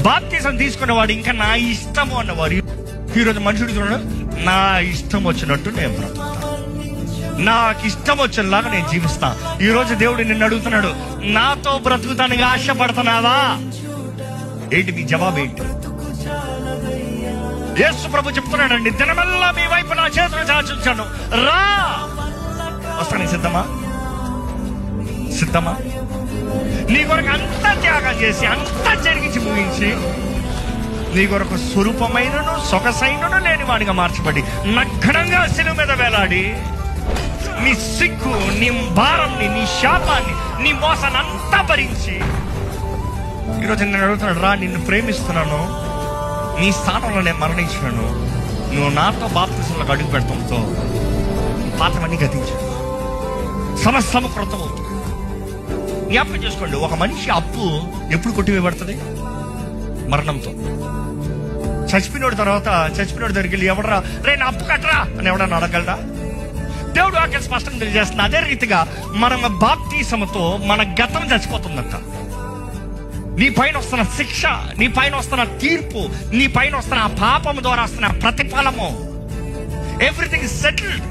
బాప్తిసం తీసుకునేవాడు ఇంకా నా ఇష్టము అన్నవారు. ఈరోజు మనుషుడు చూడండి, నా ఇష్టం వచ్చినట్టు నేను బ్రతుకుతాను, నాకు ఇష్టం వచ్చేలాగా నేను జీవిస్తా. ఈరోజు దేవుడు నిన్ను అడుగుతున్నాడు, నాతో బ్రతుకుతానికి ఆశపడుతున్నావా? ఏంటి నీ జవాబు ఏంటి? యేసు ప్రభు చెప్తున్నాడండి, దినమెల్లా మీ వైపు నా చేతులు చాచుంచాను, రా వస్తాను. సిద్ధమా? నీ కొరకు అంతా త్యాగం చేసి, అంతా జరిగించి ముగించి, నీ కొరకు స్వరూపమైనను సొగసైనను లేని వాడిగా మార్చబడి నగ్నంగా శిలువ మీద వేలాడి నీ సిగ్గు, నీ భారంని, నీ శాపాన్ని, నీ మోసాన్ని అంతా భరించి ఈరోజు నేను అడుగుతున్నాడు, రా నిన్ను ప్రేమిస్తున్నాను, నీ స్థానంలో నేను మరణించినాను, నువ్వు నాతో బాప్తిసంలోకి అడుగు పెడతాంతో పాతవన్నీ గతించు, సమస్తము కృతం అవుతుంది. జ్ఞాపకం చేసుకోండి, ఒక మనిషి అప్పు ఎప్పుడు కొట్టివేయబడుతుంది? మరణంతో. చచ్చిపోయినోడి తర్వాత చచ్చిపోయినోడి దగ్గరికి వెళ్ళి ఎవడరా రే నా అప్పు కట్టరా అని ఎవడన్నా అడగలరా? దేవుడు వాక్యం స్పష్టంగా తెలియజేస్తుంది. అదే రీతిగా మనం బాప్తిసంతో మన గతం చచ్చిపోతుందంట. నీ పైన వస్తున్న శిక్ష, నీ పైన వస్తున్న తీర్పు, నీ పైన వస్తున్న ఆ పాపం ద్వారా వస్తున్న ప్రతిఫలము, ఎవ్రీథింగ్ ఇస్ సెటిల్డ్.